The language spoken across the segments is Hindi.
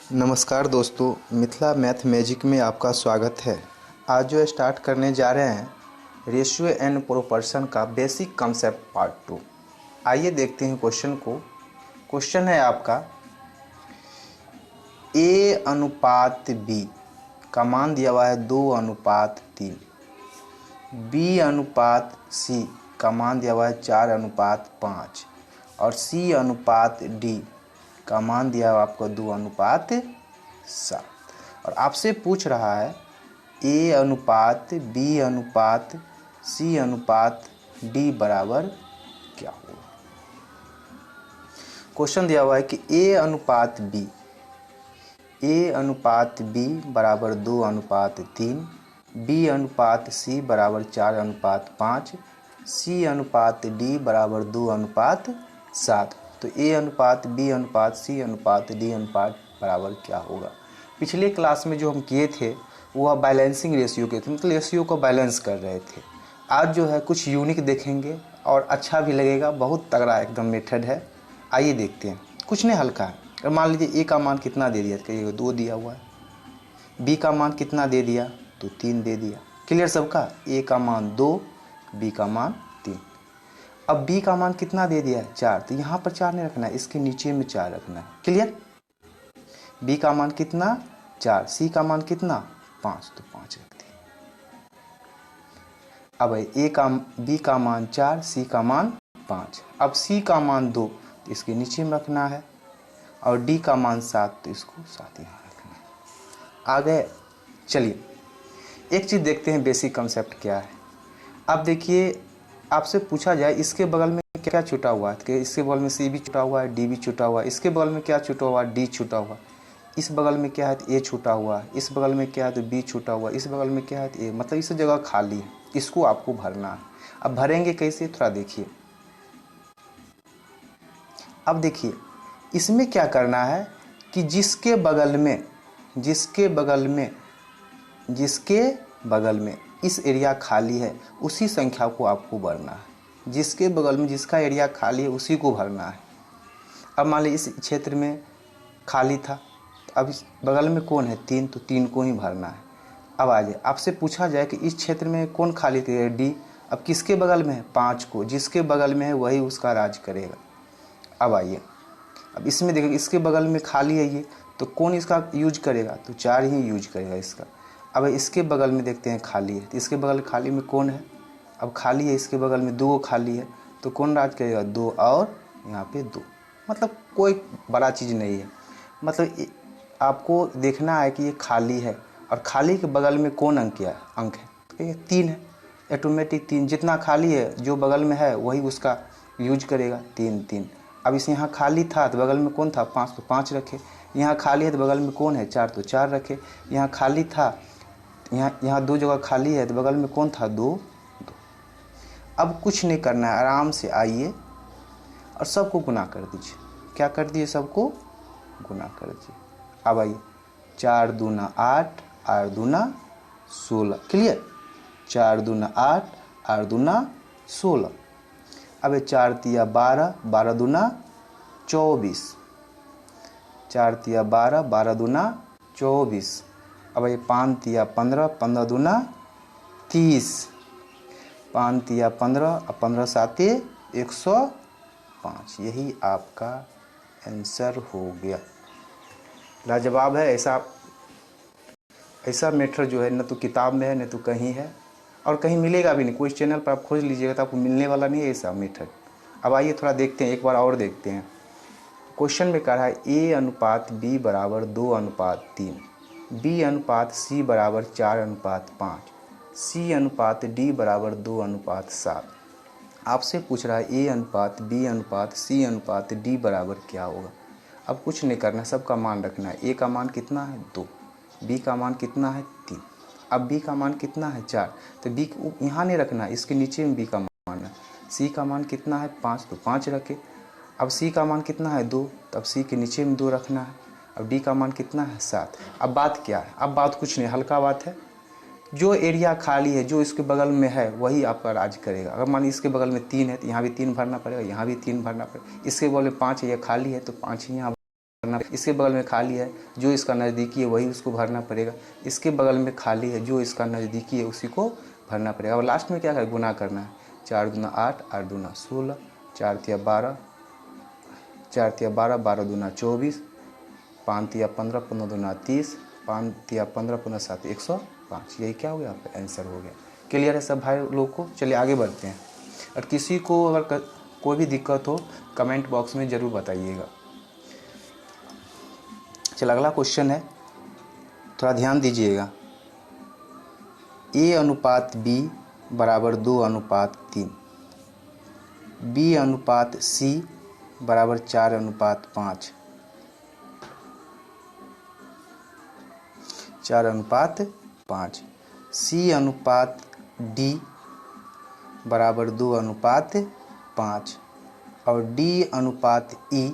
नमस्कार दोस्तों, मिथिला मैथ मैजिक में आपका स्वागत है। आज जो स्टार्ट करने जा रहे हैं रेशियो एंड प्रोपोर्शन का बेसिक कॉन्सेप्ट पार्ट 2। आइए देखते हैं क्वेश्चन को। क्वेश्चन है आपका A अनुपात B का मान दिया हुआ है 2:3, B अनुपात C का मान दिया हुआ है 4:5 और C अनुपात D का मान दिया हुआ आपको 2:7 और आपसे पूछ रहा है A अनुपात B अनुपात C अनुपात D बराबर क्या होगा। क्वेश्चन दिया हुआ है कि A अनुपात B बराबर 2:3, B अनुपात C बराबर 4:5, C अनुपात D बराबर 2:7। तो A अनुपात B अनुपात C अनुपात D अनुपात बराबर क्या होगा। पिछले क्लास में जो हम किए थे वह बैलेंसिंग रेशियो के थे, मतलब रेशियो को बैलेंस कर रहे थे। आज जो है कुछ यूनिक देखेंगे और अच्छा भी लगेगा, बहुत तगड़ा एकदम मेथड है। आइए देखते हैं। कुछ नहीं, हल्का है। और मान लीजिए A का मान कितना दे दिया, कहिएगा 2 दिया हुआ है। B का मान कितना दे दिया, तो 3 दे दिया। क्लियर सबका। A का मान 2, B का मान 3। अब B का मान कितना दे दिया है, 4, तो यहाँ पर 4 नहीं रखना है, इसके नीचे में 4 रखना है। क्लियर। B का मान कितना, 4, C का मान कितना, 5, तो 5 रख दिया। अब B का मान 4, C का मान 5। अब C का मान 2, तो इसके नीचे में रखना है, और D का मान 7, तो इसको 7 यहाँ रखना है। आ गए। चलिए एक चीज़ देखते हैं, बेसिक कंसेप्ट क्या है। अब देखिए, आपसे पूछा जाए इसके बगल में क्या छूटा हुआ है, कि इसके बगल में C भी छूटा हुआ है, D भी छूटा हुआ है। इसके बगल में क्या छूटा हुआ है, D छूटा हुआ है। इस बगल में क्या है, तो A छूटा हुआ है। इस बगल में क्या है, तो B छूटा हुआ है। इस बगल में क्या है, तो A, मतलब इस जगह खाली है, इसको आपको भरना है। अब भरेंगे कैसे, थोड़ा देखिए। अब देखिए इसमें क्या करना है कि जिसके बगल में इस एरिया खाली है उसी संख्या को आपको भरना है। जिसके बगल में जिसका एरिया खाली है उसी को भरना है। अब मान लीजिए इस क्षेत्र में खाली था, अब इस बगल में कौन है, 3, तो 3 को ही भरना है। अब आ जाए, आपसे पूछा जाए कि इस क्षेत्र में कौन खाली थे, D। अब किसके बगल में है, 5 को। जिसके बगल में है वही उसका राज करेगा। अब आइए, अब इसमें देखिए इसके बगल में खाली है ये, तो कौन इसका यूज करेगा, तो 4 ही यूज करेगा इसका। अब इसके बगल में देखते हैं खाली है, तो इसके बगल खाली में कौन है, अब खाली है इसके बगल में 2 खाली है, तो कौन राज करेगा, 2 और यहाँ पे 2। मतलब कोई बड़ा चीज़ नहीं है, मतलब आपको देखना है कि ये खाली है और खाली के बगल में कौन अंक है, तो ये 3 है। ऑटोमेटिक 3, जितना खाली है जो बगल में है वही उसका यूज करेगा, 3। अब इस यहाँ खाली था तो बगल में कौन था, 5, तो 5 रखे। यहाँ खाली है तो बगल में कौन है, 4, तो 4 रखे। यहाँ खाली था, यहाँ 2 जगह खाली है तो बगल में कौन था, 2। अब कुछ नहीं करना है, आराम से आइए और सबको गुना कर दीजिए। क्या कर दिए, सबको गुना कर दीजिए। अब आइए, 4 दूना 8, 8 दूना 16। क्लियर। 4 दूना 8, 8 दूना 16। अब 4 तिया 12, 12 दूना 24। 4 तिया 12, 12 दूना 24। अब ये 5 तिया 15, 15 दूना 30। 5 तिया 15 और 15 साते 105। यही आपका आंसर हो गया। लाजवाब है। ऐसा मेथड जो है न तो किताब में है न तो कहीं है, और कहीं मिलेगा भी नहीं। कोई चैनल पर आप खोज लीजिएगा तो आपको मिलने वाला नहीं है ऐसा मेथड। अब आइए थोड़ा देखते हैं, एक बार और देखते हैं। क्वेश्चन में कह रहा है A अनुपात B बराबर 2:3, B अनुपात C बराबर 4:5, C अनुपात D बराबर 2:7। आपसे पूछ रहा है A अनुपात B अनुपात C अनुपात D बराबर क्या होगा। अब कुछ नहीं करना, सबका मान रखना है। A का मान कितना है, 2, B का मान कितना है, 3। अब B का मान कितना है, 4, तो B यहाँ नहीं रखना, इसके नीचे में B का मान है। C का मान कितना है, 5, तो 5 रखे। अब C का मान कितना है, 2, तो अब C के नीचे में 2 रखना है। अब D का मान कितना है, 7। अब बात क्या है, अब बात कुछ नहीं, हल्का बात है। जो एरिया खाली है, जो इसके बगल में है वही आपका राज करेगा। अगर मान इसके बगल में 3 है तो यहाँ भी 3 भरना पड़ेगा, यहाँ भी 3 भरना पड़ेगा। इसके बगल में 5 है, ये खाली है तो 5 ही यहाँ भरना भरना, इसके बगल में खाली है जो इसका नज़दीकी है वही उसको भरना पड़ेगा, इसके बगल में खाली है जो इसका नज़दीकी है उसी को भरना पड़ेगा। और लास्ट में क्या है, गुना करना है। 4 दूना 8, 8 दूना 16, 4 तिया 12, 4 तिया 12, 12 दूना 24, 5 तिया 15, 15 दूना 30, 5 तिया 15, 15 7 105। यही क्या हो गया, आपका आंसर हो गया। क्लियर है सब भाई लोग को? चलिए आगे बढ़ते हैं। और किसी को अगर कोई भी दिक्कत हो कमेंट बॉक्स में ज़रूर बताइएगा। चल अगला क्वेश्चन है, थोड़ा ध्यान दीजिएगा। A अनुपात B बराबर 2 अनुपात 3, B अनुपात C बराबर 4 अनुपात 5, 4 अनुपात 5, C अनुपात D बराबर 2 अनुपात 5 और D अनुपात E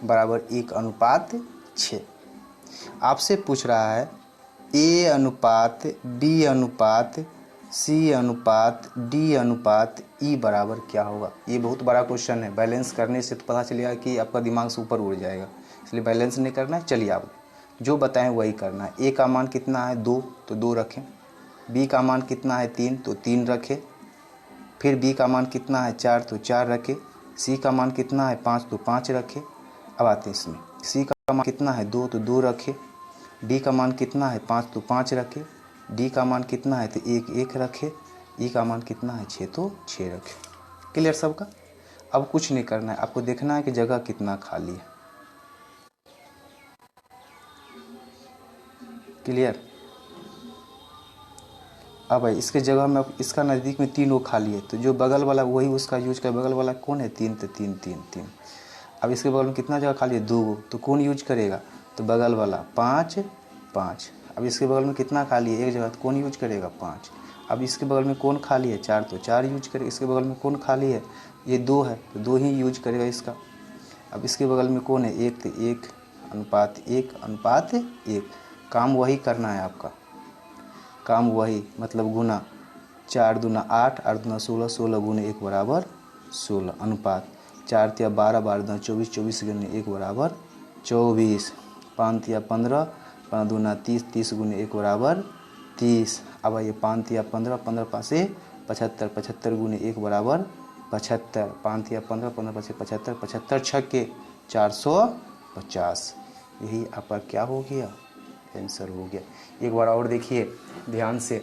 बराबर 1 अनुपात 6। आपसे पूछ रहा है A अनुपात B अनुपात C अनुपात D अनुपात E बराबर क्या होगा। ये बहुत बड़ा क्वेश्चन है, बैलेंस करने से तो पता चलेगा कि आपका दिमाग से ऊपर उड़ जाएगा, इसलिए बैलेंस नहीं करना है। चलिए आप जो बताएं वही करना है। A का मान कितना है 2 तो 2 रखें, B का मान कितना है 3 तो 3 रखें, फिर B का मान कितना है 4 तो 4 रखें, C का मान कितना है 5 तो 5 रखें। अब आते हैं इसमें, C का मान कितना है 2 तो 2 रखें, D का मान कितना है 5 तो 5 रखें, D का मान कितना है तो 1 1 रखें, E का मान कितना है 6 तो 6 रखें। क्लियर सबका? अब कुछ नहीं करना है, आपको देखना है कि जगह कितना खाली है। क्लियर? अब है इसके जगह में, इसका नज़दीक में 3 वो खाली है तो जो बगल वाला वही उसका यूज कर। बगल वाला कौन है 3 तो 3 3 3। अब इसके बगल में कितना जगह खाली है 2 तो कौन यूज करेगा तो बगल वाला 5 5। अब इसके बगल में कितना खाली है 1 जगह तो कौन यूज करेगा 5। अब इसके बगल में कौन खाली है 4 तो 4 यूज करेगा। इसके बगल में कौन खाली है ये 2 है तो 2 ही यूज करेगा इसका। अब इसके बगल में कौन है 1 तो 1 अनुपात 1 अनुपात 1। काम वही करना है आपका, काम वही मतलब गुना। 4 दूना 8, 8 दूना 16, 16 गुने 1 बराबर 16 अनुपात 4 तिया 12, 12 दूना 24, 24 गुने 1 बराबर 24, 5 तिया 15, 15 दूना 30, 30 गुने 1 बराबर 30। अब ये 5 तिया 15, 15 5 से 75, 75 गुने 1 बराबर 75, 5 तिया 15, 15 5 से 75, 75 छक्के 450। यही आपका क्या हो गया आंसर हो गया। एक बार और देखिए ध्यान से।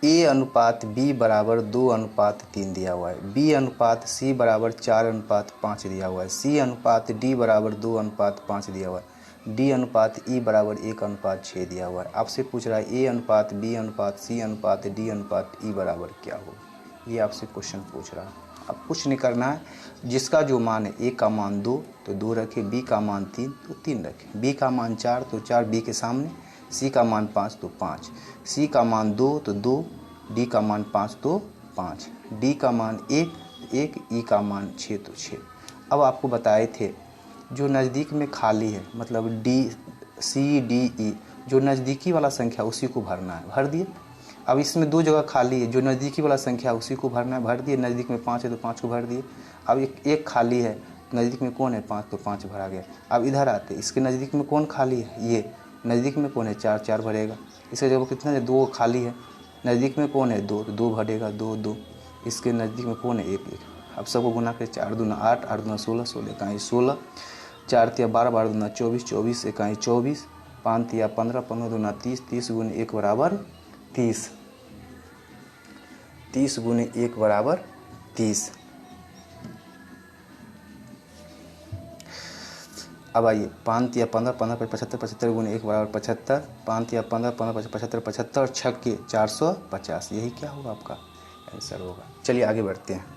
A अनुपात B बराबर 2 अनुपात 3 दिया हुआ है, B अनुपात C बराबर 4 अनुपात 5 दिया हुआ है, C अनुपात D बराबर 2 अनुपात 5 दिया हुआ है, D अनुपात E बराबर 1 अनुपात 6 दिया हुआ है। आपसे पूछ रहा है A अनुपात B अनुपात C अनुपात D अनुपात E बराबर क्या हो। ये आपसे क्वेश्चन पूछ रहा है। अब कुछ नहीं करना है, जिसका जो मान है A का मान 2 तो 2 रखें, B का मान 3 तो 3 रखें, B का मान 4 तो 4 B के सामने, C का मान 5 तो 5, C का मान 2 तो 2, D का मान 5 तो 5, D का मान 1 तो 1, E का मान 6 तो 6। अब आपको बताए थे जो नज़दीक में खाली है मतलब D C D E जो नज़दीकी वाला संख्या उसी को भरना है, भर दिए। अब इसमें 2 जगह खाली है, जो नज़दीकी वाला संख्या उसी को भरना है, भर दिए। नज़दीक में 5 है तो 5 को भर दिए। अब एक खाली है, नज़दीक में कौन है 5 तो 5 भरा गया। अब इधर आते, इसके नज़दीक में कौन खाली है ये, नज़दीक में कौन है 4 4 भरेगा। इसके जगह कितना है 2 खाली है, नज़दीक में कौन है 2 तो 2 भरेगा 2 2। इसके नज़दीक में कौन है 1 1। अब सबको गुना कर 4 दूना 8, 8 दूना 16, 16 इकाई 16, 4 तिया 12, 12 दूना 24, 24 इकाई 24, 5 तिया 15, 15 दूना 30, 30 गुने 1 बराबर 30, 30 गुने 1 बराबर 30। अब आइए 5 तिया 15, 15 पर 75, 75 गुने 1 बराबर 75, 5 तिया 15, 15 पर 75, 75 छक्के 450। यही क्या होगा आपका आंसर होगा। चलिए आगे बढ़ते हैं।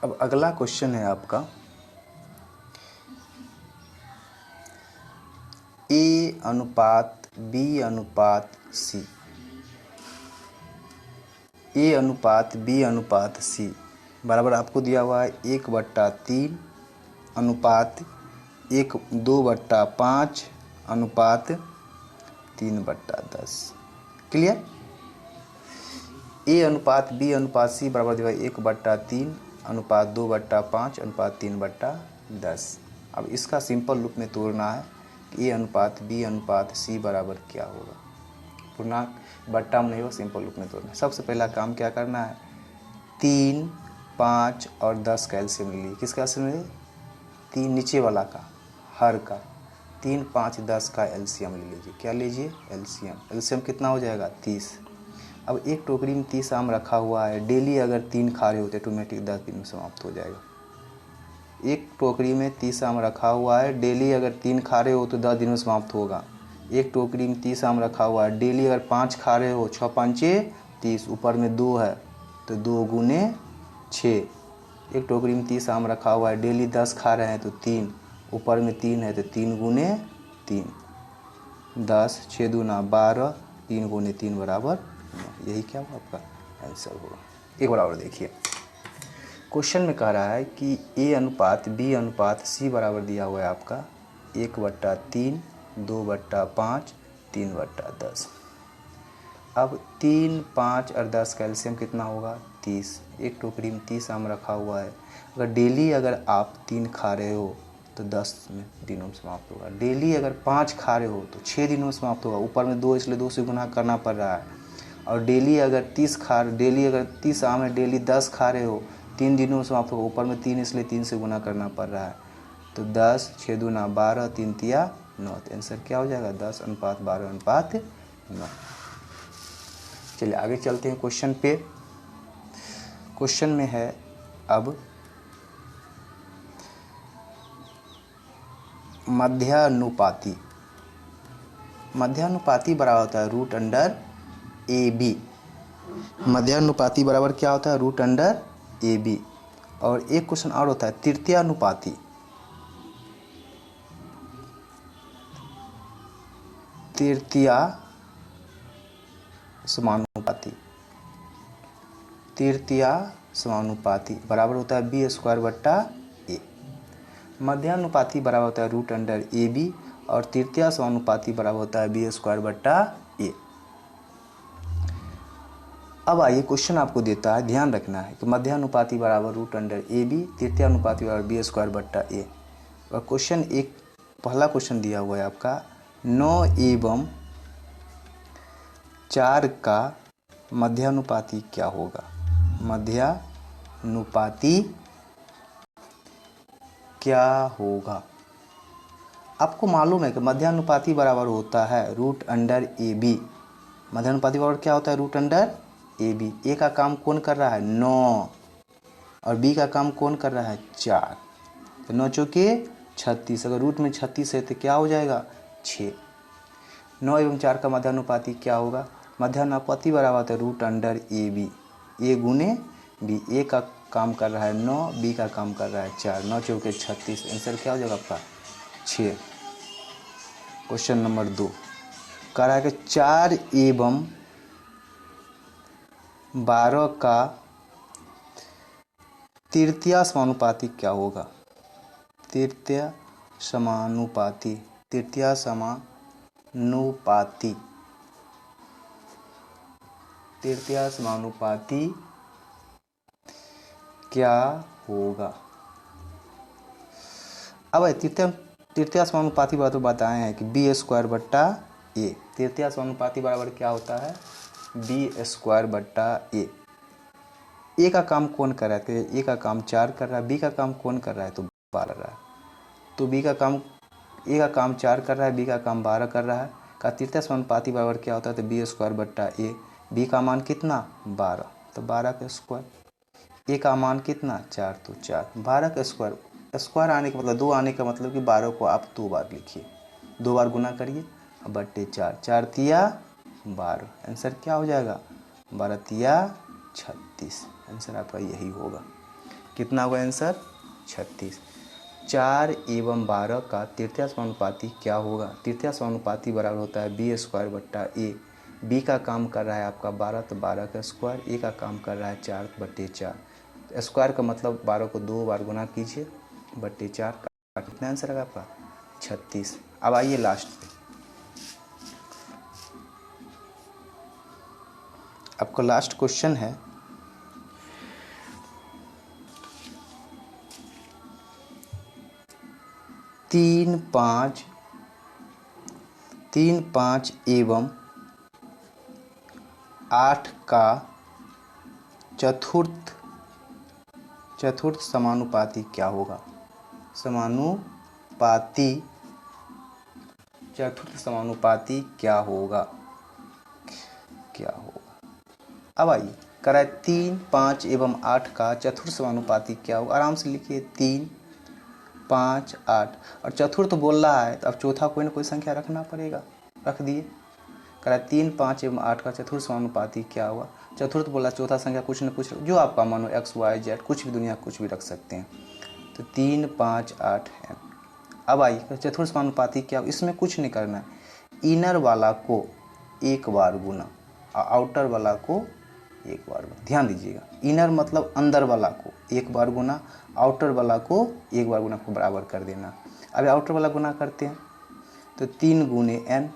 अब अगला क्वेश्चन है आपका A अनुपात B अनुपात C। A अनुपात B अनुपात C बराबर आपको दिया हुआ है 1/3 अनुपात 2/5 अनुपात 3/10। क्लियर। A अनुपात B अनुपात C बराबर दिया हुआ है 1/3 अनुपात 2/5 अनुपात 3/10। अब इसका सिंपल रूप में तोड़ना है कि A अनुपात B अनुपात C बराबर क्या होगा। पूर्णांक बट्टा में नहीं हो, सिंपल रूप में तोड़ना है। सबसे पहला काम क्या करना है, 3, 5 और 10 का एलसीएम ले लीजिए। किसका एलसीएम ले? 3 नीचे वाला का, हर का। 3, 5, 10 का एलसीएम ले लीजिए। क्या लीजिए? एलसीएम। एलसीएम कितना हो जाएगा? 30। अब एक टोकरी में 30 आम रखा हुआ है, डेली अगर 3 खा रहे होते ऑटोमेटिक 10 दिन में समाप्त हो जाएगा। एक टोकरी में 30 आम रखा हुआ है, डेली अगर 3 खा रहे हो तो 10 दिन में समाप्त होगा। एक टोकरी में 30 आम रखा हुआ है, डेली अगर 5 खा रहे हो, 6 5 30, ऊपर में 2 है तो 2 गुने 6। एक टोकरी में 30 आम रखा हुआ है, डेली 10 खा रहे हैं तो 3, ऊपर में 3 है तो 3 गुने 3, 10, 6 दूना 12, 3 गुने 3 बराबर 9। यही क्या होगा आपका आंसर होगा। एक बार और देखिए, क्वेश्चन में कह रहा है कि A अनुपात B अनुपात C बराबर दिया हुआ है आपका 1/3, 2/5, 3/10। अब 3, 5 और 10 का एलसीएम कितना होगा? 30। एक टोकरी में 30 आम रखा हुआ है, अगर डेली अगर आप 3 खा रहे हो तो 10 दिनों में समाप्त होगा। डेली अगर 5 खा रहे हो तो 6 दिनों में समाप्त होगा। ऊपर में 2 इसलिए 2 से गुना करना पड़ रहा है। और डेली अगर 30 आम है, डेली 10 खा रहे हो, 3 दिनों में समाप्त होगा। ऊपर में 3 इसलिए 3 से गुना करना पड़ रहा है। तो 10, 6 दूना 12, 3 तिया 9। तो आंसर क्या हो जाएगा? 10 अनुपात 12 अनुपात 9। चलिए आगे चलते हैं क्वेश्चन पे। क्वेश्चन में है अब मध्यानुपाती। मध्यानुपाती बराबर होता है रूट अंडर ए बी। मध्यानुपाती बराबर क्या होता है? Root under A B. और एक क्वेश्चन और होता है तृतीयानुपाती। तृतीया समानुपाती। तृतीया समानुपाती बराबर होता है B² / A। मध्यानुपाती बराबर होता है रूट अंडर ए बी और तृतीया समानुपाती बराबर होता है B² / A। अब आइए क्वेश्चन आपको देता है, ध्यान रखना है कि मध्यानुपाती बराबर रूट अंडर ए बी, तृतीयानुपाती बराबर B² / A। और क्वेश्चन एक पहला क्वेश्चन दिया हुआ है आपका 9 एवं 4 का मध्यानुपाती क्या होगा? मध्यानुपाती क्या होगा? आपको मालूम है कि मध्यानुपाती बराबर होता है रूट अंडर ए बी। मध्यानुपाती बराबर क्या होता है? Root under A B. A का काम कौन कर रहा है? 9 और बी का काम कौन कर रहा है? 4। तो 9 चौके 36, अगर रूट में 36 है तो क्या हो जाएगा? 6। 9 एवं 4 का मध्यानुपाती क्या होगा? मध्यानुपाती बराबर होता है रूट अंडर ए बी। ए गुने बी। ए का काम कर रहा है 9, बी का काम कर रहा है 4। 9 चौके 36, आंसर क्या हो जाएगा आपका? 6। क्वेश्चन नंबर 2 कह रहा है कि 4 एवं 12 का तृतीया समानुपाती क्या होगा? तृतीया समानुपाती। तृतीया समानुपाती। तृतीया समानुपाती क्या होगा? अब तृतीया समानुपाती बराबर तो बताए हैं कि B² / A। तृतीया समानुपाती बराबर क्या होता है? B² / A। ए का काम कौन कर रहा है? ए का काम 4 कर रहा है। बी का काम कौन कर रहा है? तो 12 कर रहा है। तो ए का काम 4 कर रहा है, बी का काम 12 कर रहा है। का तृतीया समानुपाती बराबर क्या होता है? तो B² / A। बी का मान कितना? 12, तो 12 का स्क्वायर। ए का मान कितना? 4, तो 4। 12 का स्क्वायर। स्क्वायर आने का मतलब 2 आने का मतलब कि 12 को आप 2 बार लिखिए, 2 बार गुना करिए बट्टे 4। 4 तिया 12, आंसर क्या हो जाएगा? 12 तिया 36। आंसर आपका यही होगा। कितना होगा आंसर? 36। 4 एवं 12 का तृतीय समानुपाती क्या होगा? तृतीय समानुपाती बराबर होता है b² बट्टा a। b का काम कर रहा है आपका 12 तो 12 का स्क्वायर, a का काम कर रहा है 4 बट्टे 4। स्क्वायर का मतलब 12 को 2 बार गुना कीजिए बट्टे 4 का कितना आंसर आएगा आपका? 36। अब आइए लास्ट पे, आपका लास्ट क्वेश्चन है 3, 5 एवं 8 का चतुर्थ समानुपाती क्या होगा? चतुर्थ समानुपाती क्या होगा? अब आइए कराए 3, 5 एवं 8 का चतुर्थ समानुपाती क्या होगा? आराम से लिखिए 3, 5, 8 और चतुर्थ बोल रहा है तो अब चौथा कोई ना कोई संख्या रखना पड़ेगा। रख दिए। करा 3, 5 एवं 8 का चतुर्थ समानुपाती क्या हुआ? चतुर्थ बोला, चौथा संख्या कुछ न कुछ जो आपका मानो x, y, z कुछ भी दुनिया कुछ भी रख सकते हैं। तो 3, 5, 8 n। अब आइए चतुर्थ समानुपाती क्या? इसमें कुछ नहीं करना है, इनर वाला को एक बार गुना और आउटर वाला को एक बार गुना। ध्यान दीजिएगा, इनर मतलब अंदर वाला को एक बार गुना, आउटर वाला को एक बार गुना को बराबर कर देना। अब आउटर वाला गुना करते हैं तो 3 गुने n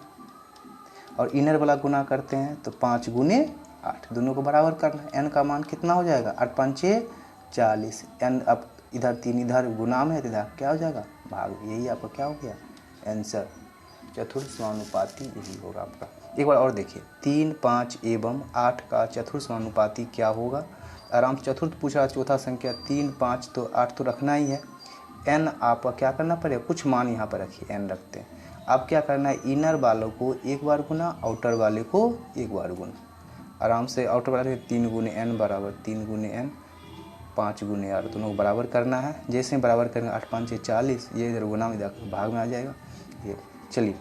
और इनर वाला गुना करते हैं तो 5 गुने 8, दोनों को बराबर करना है। n का मान कितना हो जाएगा? 8 पंचे 40। n अब इधर 3 इधर गुना में है तो इधर क्या हो जाएगा? भाग। यही आपका क्या हो गया आंसर? चतुर्थ समानुपाती यही होगा आपका। एक बार और देखिए, 3, 5 एवं 8 का चतुर्थ समानुपाती क्या होगा? आराम से चतुर्थ पूछा, चौथा संख्या 3, 5 तो 8 तो रखना ही है। n आपका क्या करना पड़ेगा? कुछ मान यहाँ पर रखिए, n रखते हैं। अब क्या करना है, इनर वालों को एक बार गुना, आउटर वाले को एक बार गुना। आराम से आउटर वाले 3 गुने n बराबर 3 गुने n, 5 गुने 8, दोनों को बराबर करना है। जैसे बराबर करेंगे 8 5 40, ये इधर गुना में जाकर भाग में आ जाएगा। ये चलिए,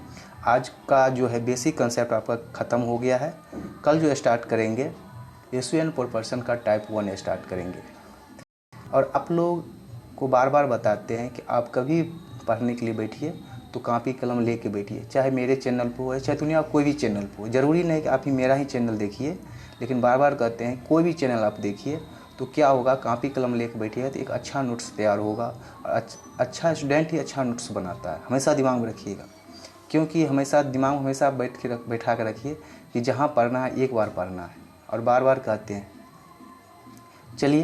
आज का जो है बेसिक कंसेप्ट आपका ख़त्म हो गया है। कल जो स्टार्ट करेंगे रेशियो एंड प्रोपोर्शन का टाइप 1 स्टार्ट करेंगे। और आप लोग को बार बार बताते हैं कि आप कभी पढ़ने के लिए बैठिए तो कापी कलम लेके बैठिए, चाहे मेरे चैनल पर हो चाहे दुनिया कोई भी चैनल पर हो। ज़रूरी नहीं कि आप ही मेरा ही चैनल देखिए, लेकिन बार बार कहते हैं कोई भी चैनल आप देखिए तो क्या होगा, कापी कलम लेके बैठिए तो एक अच्छा नोट्स तैयार होगा। और अच्छा स्टूडेंट ही अच्छा नोट्स बनाता है, हमेशा दिमाग में रखिएगा। क्योंकि हमेशा दिमाग में हमेशा बैठा कर रखिए कि जहाँ पढ़ना है एक बार पढ़ना है, और बार बार कहते हैं। चलिए,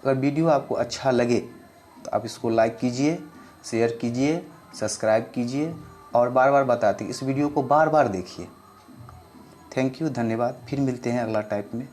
अगर वीडियो आपको अच्छा लगे तो आप इसको लाइक कीजिए, शेयर कीजिए, सब्सक्राइब कीजिए और बार बार बताते इस वीडियो को बार बार देखिए। थैंक यू, धन्यवाद। फिर मिलते हैं अगला टाइप में।